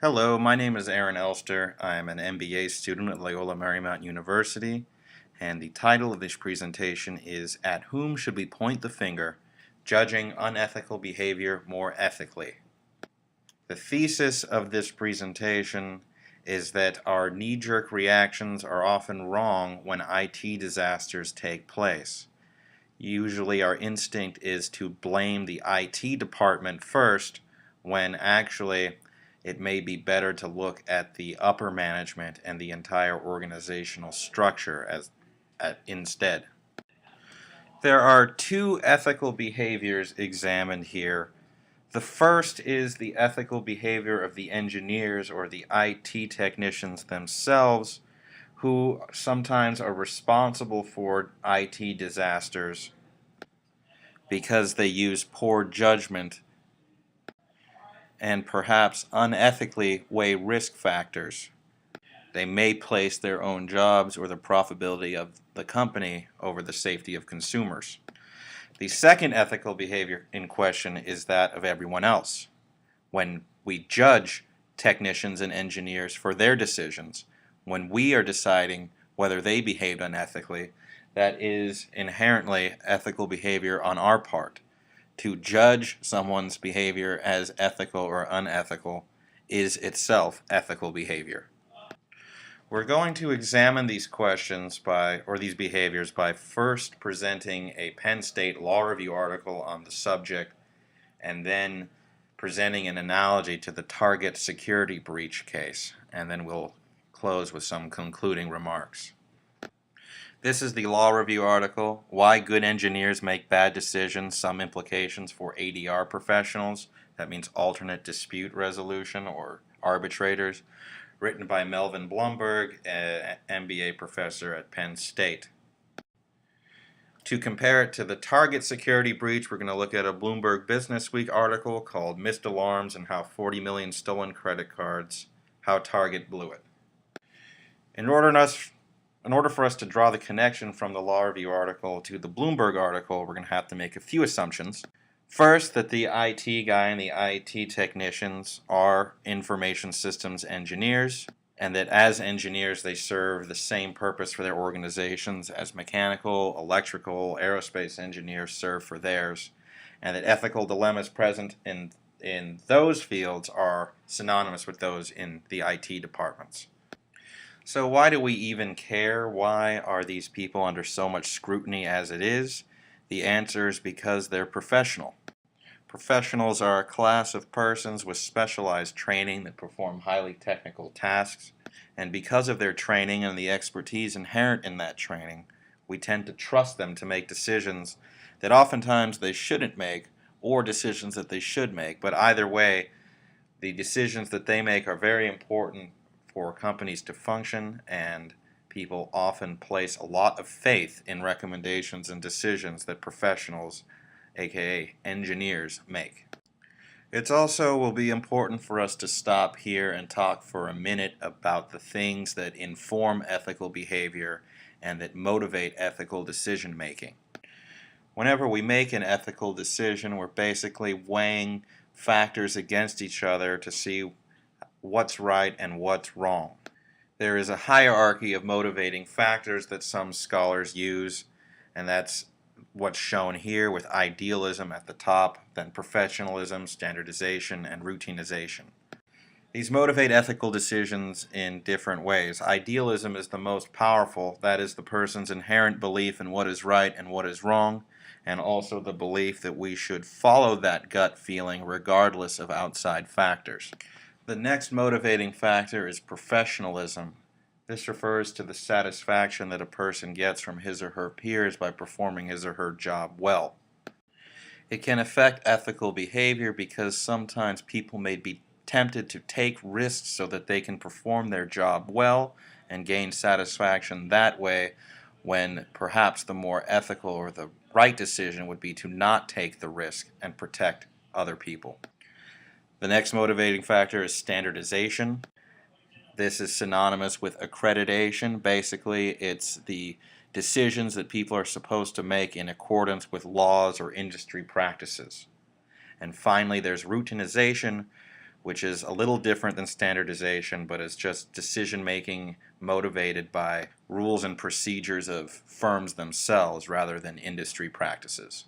Hello, my name is Aaron Elster. I am an MBA student at Loyola Marymount University, and the title of this presentation is At Whom Should We Point the Finger? Judging Unethical Behavior More Ethically. The thesis of this presentation is that our knee-jerk reactions are often wrong when IT disasters take place. Usually our instinct is to blame the IT department first, when actually it may be better to look at the upper management and the entire organizational structure instead. There are two ethical behaviors examined here. The first is the ethical behavior of the engineers or the IT technicians themselves, who sometimes are responsible for IT disasters because they use poor judgment and perhaps unethically weigh risk factors. They may place their own jobs or the profitability of the company over the safety of consumers. The second ethical behavior in question is that of everyone else. When we judge technicians and engineers for their decisions, when we are deciding whether they behaved unethically, that is inherently ethical behavior on our part. To judge someone's behavior as ethical or unethical is itself ethical behavior. We're going to examine these questions these behaviors by first presenting a Penn State Law Review article on the subject and then presenting an analogy to the Target security breach case, and then we'll close with some concluding remarks. This is the Law Review article, Why Good Engineers Make Bad Decisions, Some Implications for ADR Professionals. That means Alternate Dispute Resolution or arbitrators, written by Melvin Blumberg, an MBA professor at Penn State. To compare it to the Target security breach, we're going to look at a Bloomberg Business Week article called Missed Alarms and How 40 Million Stolen Credit Cards, How Target Blew It. In order for us to draw the connection from the Law Review article to the Bloomberg article, we're going to have to make a few assumptions. First, that the IT guy and the IT technicians are information systems engineers, and that as engineers they serve the same purpose for their organizations as mechanical, electrical, aerospace engineers serve for theirs, and that ethical dilemmas present in those fields are synonymous with those in the IT departments. So why do we even care? Why are these people under so much scrutiny as it is? The answer is because they're professional. Professionals are a class of persons with specialized training that perform highly technical tasks, and because of their training and the expertise inherent in that training, we tend to trust them to make decisions that oftentimes they shouldn't make, or decisions that they should make. But either way, the decisions that they make are very important for companies to function, and people often place a lot of faith in recommendations and decisions that professionals, aka engineers, make. It also will be important for us to stop here and talk for a minute about the things that inform ethical behavior and that motivate ethical decision making. Whenever we make an ethical decision, we're basically weighing factors against each other to see what's right and what's wrong. There is a hierarchy of motivating factors that some scholars use, and that's what's shown here with idealism at the top, then professionalism, standardization, and routinization. These motivate ethical decisions in different ways. Idealism is the most powerful. That is the person's inherent belief in what is right and what is wrong, and also the belief that we should follow that gut feeling regardless of outside factors. The next motivating factor is professionalism. This refers to the satisfaction that a person gets from his or her peers by performing his or her job well. It can affect ethical behavior because sometimes people may be tempted to take risks so that they can perform their job well and gain satisfaction that way, when perhaps the more ethical or the right decision would be to not take the risk and protect other people. The next motivating factor is standardization. This is synonymous with accreditation. Basically, it's the decisions that people are supposed to make in accordance with laws or industry practices. And finally, there's routinization, which is a little different than standardization, but is just decision-making motivated by rules and procedures of firms themselves rather than industry practices.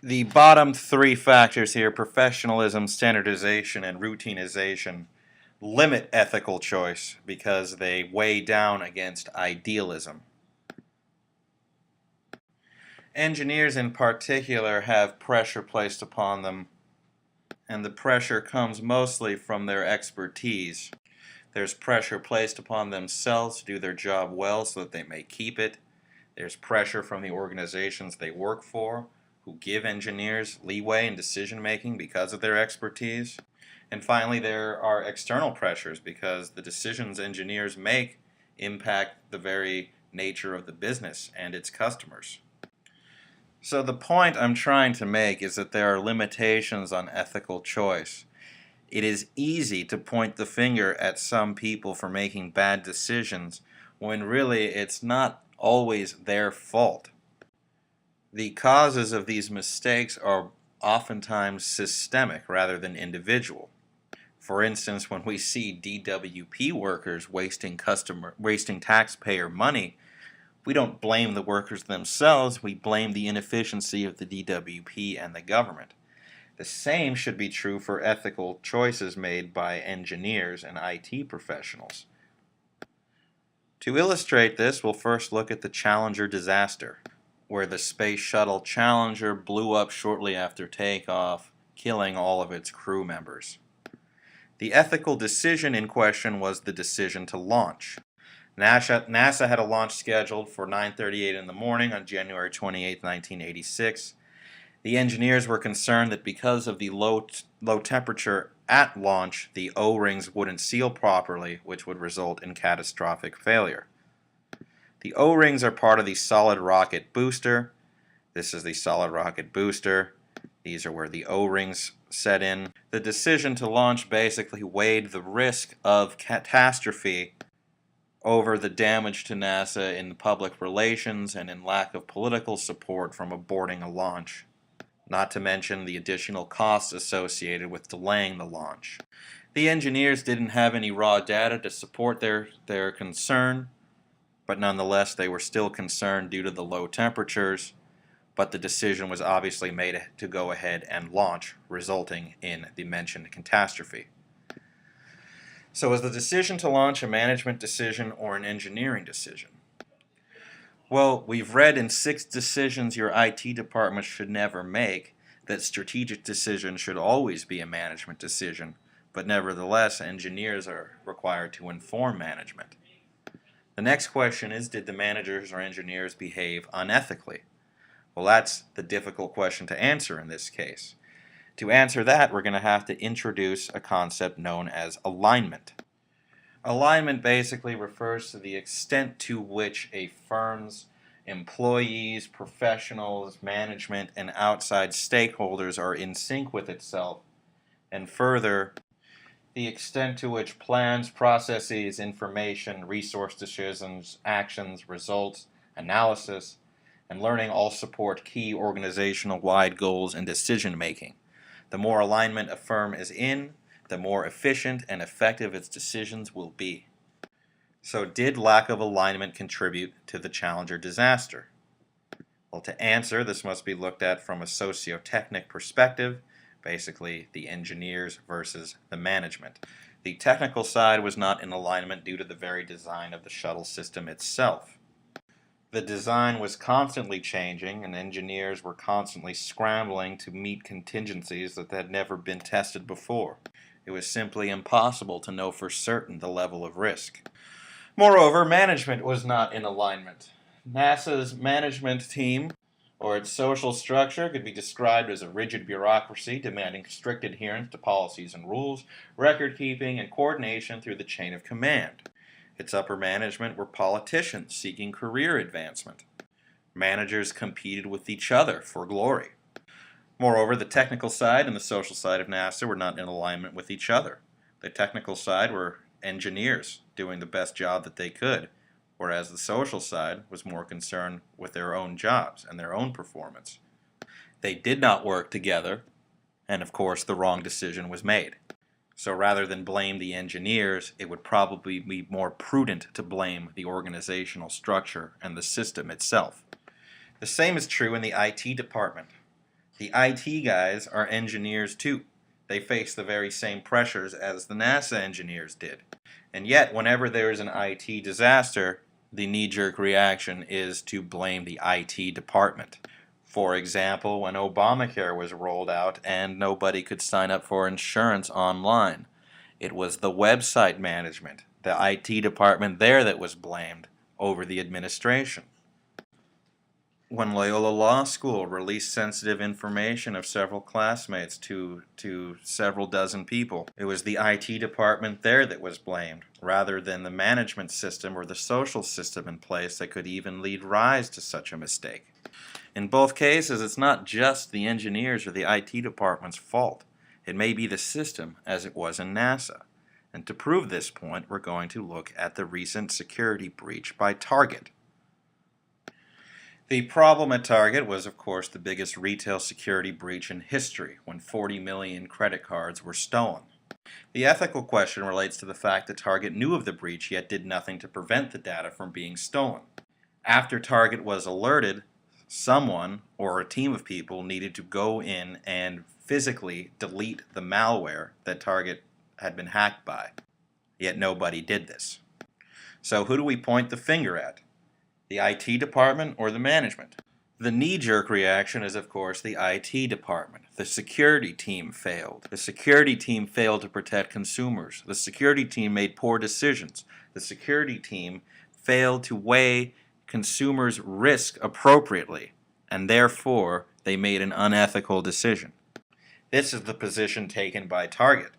The bottom three factors here, professionalism, standardization, and routinization, limit ethical choice because they weigh down against idealism. Engineers in particular have pressure placed upon them, and the pressure comes mostly from their expertise. There's pressure placed upon themselves to do their job well so that they may keep it. There's pressure from the organizations they work for, who give engineers leeway in decision making because of their expertise. And finally, there are external pressures because the decisions engineers make impact the very nature of the business and its customers. So the point I'm trying to make is that there are limitations on ethical choice. It is easy to point the finger at some people for making bad decisions when really it's not always their fault. The causes of these mistakes are oftentimes systemic rather than individual. For instance, when we see DWP workers wasting taxpayer money, we don't blame the workers themselves, we blame the inefficiency of the DWP and the government. The same should be true for ethical choices made by engineers and IT professionals. To illustrate this, we'll first look at the Challenger disaster, where the Space Shuttle Challenger blew up shortly after takeoff, killing all of its crew members. The ethical decision in question was the decision to launch. NASA had a launch scheduled for 9:38 in the morning on January 28, 1986. The engineers were concerned that because of the low temperature at launch, the O-rings wouldn't seal properly, which would result in catastrophic failure. The O-rings are part of the solid rocket booster. This is the solid rocket booster. These are where the O-rings set in. The decision to launch basically weighed the risk of catastrophe over the damage to NASA in public relations and in lack of political support from aborting a launch, not to mention the additional costs associated with delaying the launch. The engineers didn't have any raw data to support their concern, but nonetheless they were still concerned due to the low temperatures, but the decision was obviously made to go ahead and launch, resulting in the mentioned catastrophe. So is the decision to launch a management decision or an engineering decision? Well, we've read in 6 decisions your IT department should never make that strategic decisions should always be a management decision, but nevertheless engineers are required to inform management. The next question is, did the managers or engineers behave unethically? Well, that's the difficult question to answer in this case. To answer that, we're going to have to introduce a concept known as alignment. Alignment basically refers to the extent to which a firm's employees, professionals, management, and outside stakeholders are in sync with itself, and further, the extent to which plans, processes, information, resource decisions, actions, results, analysis, and learning all support key organizational-wide goals and decision-making. The more alignment a firm is in, the more efficient and effective its decisions will be. So did lack of alignment contribute to the Challenger disaster? Well, to answer, this must be looked at from a socio-technic perspective, basically the engineers versus the management. The technical side was not in alignment due to the very design of the shuttle system itself. The design was constantly changing, and engineers were constantly scrambling to meet contingencies that had never been tested before. It was simply impossible to know for certain the level of risk. Moreover, management was not in alignment. NASA's management team, or its social structure, could be described as a rigid bureaucracy demanding strict adherence to policies and rules, record-keeping, and coordination through the chain of command. Its upper management were politicians seeking career advancement. Managers competed with each other for glory. Moreover, the technical side and the social side of NASA were not in alignment with each other. The technical side were engineers doing the best job that they could, whereas the social side was more concerned with their own jobs and their own performance. They did not work together, and of course the wrong decision was made. So rather than blame the engineers, it would probably be more prudent to blame the organizational structure and the system itself. The same is true in the IT department. The IT guys are engineers too. They face the very same pressures as the NASA engineers did. And yet, whenever there is an IT disaster, the knee-jerk reaction is to blame the IT department. For example, when Obamacare was rolled out and nobody could sign up for insurance online, it was the website management, the IT department there, that was blamed over the administration. When Loyola Law School released sensitive information of several classmates to several dozen people, it was the IT department there that was blamed, rather than the management system or the social system in place that could even lead rise to such a mistake. In both cases, it's not just the engineers or the IT department's fault. It may be the system, as it was in NASA. And to prove this point, we're going to look at the recent security breach by Target. The problem at Target was, of course, the biggest retail security breach in history, when 40 million credit cards were stolen. The ethical question relates to the fact that Target knew of the breach, yet did nothing to prevent the data from being stolen. After Target was alerted, someone or a team of people needed to go in and physically delete the malware that Target had been hacked by. Yet nobody did this. So who do we point the finger at? The IT department or the management? The knee-jerk reaction is, of course, the IT department. The security team failed. The security team failed to protect consumers. The security team made poor decisions. The security team failed to weigh consumers' risk appropriately, and therefore they made an unethical decision. This is the position taken by Target.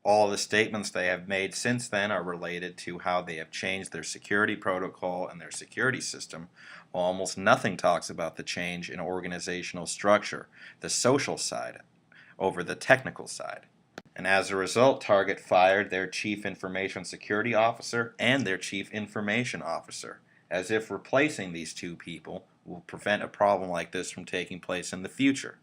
All the statements they have made since then are related to how they have changed their security protocol and their security system, while almost nothing talks about the change in organizational structure, the social side, over the technical side. And as a result, Target fired their Chief Information Security Officer and their Chief Information Officer, as if replacing these two people will prevent a problem like this from taking place in the future.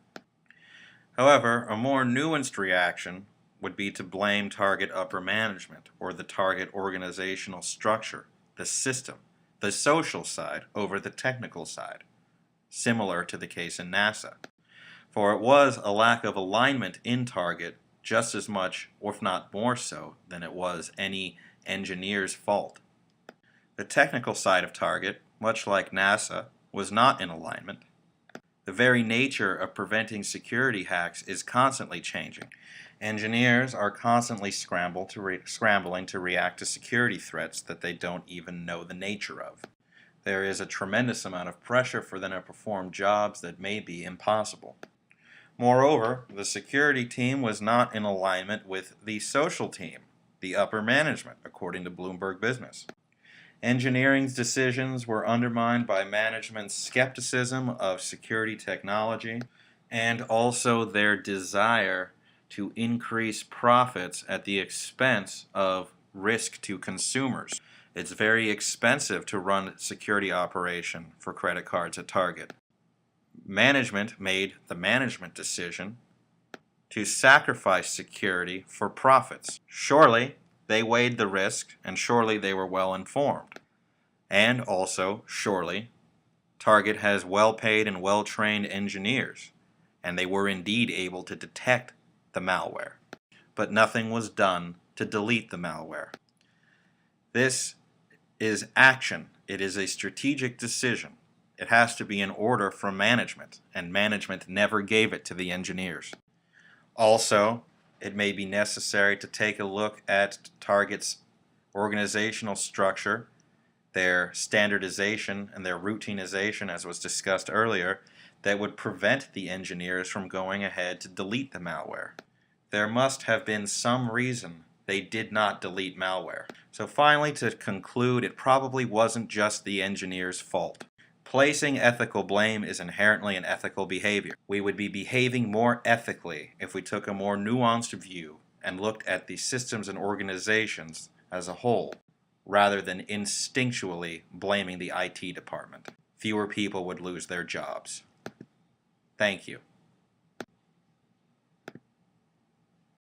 However, a more nuanced reaction would be to blame Target upper management or the Target organizational structure, the system, the social side over the technical side, similar to the case in NASA. For it was a lack of alignment in Target just as much, or if not more so, than it was any engineer's fault. The technical side of Target, much like NASA, was not in alignment. The very nature of preventing security hacks is constantly changing. Engineers are constantly scrambling to react to security threats that they don't even know the nature of. There is a tremendous amount of pressure for them to perform jobs that may be impossible. Moreover, the security team was not in alignment with the social team, the upper management, according to Bloomberg Business. Engineering's decisions were undermined by management's skepticism of security technology and also their desire to increase profits at the expense of risk to consumers. It's very expensive to run a security operation for credit cards at Target. Management made the management decision to sacrifice security for profits. Surely they weighed the risk, and surely they were well informed. And also, surely, Target has well-paid and well-trained engineers, and they were indeed able to detect the malware. But nothing was done to delete the malware. This is action. It is a strategic decision. It has to be in order from management, and management never gave it to the engineers. Also, it may be necessary to take a look at Target's organizational structure, their standardization and their routinization, as was discussed earlier, that would prevent the engineers from going ahead to delete the malware. There must have been some reason they did not delete malware. So finally, to conclude, it probably wasn't just the engineer's fault. Placing ethical blame is inherently an ethical behavior. We would be behaving more ethically if we took a more nuanced view and looked at the systems and organizations as a whole, rather than instinctually blaming the IT department. Fewer people would lose their jobs. Thank you.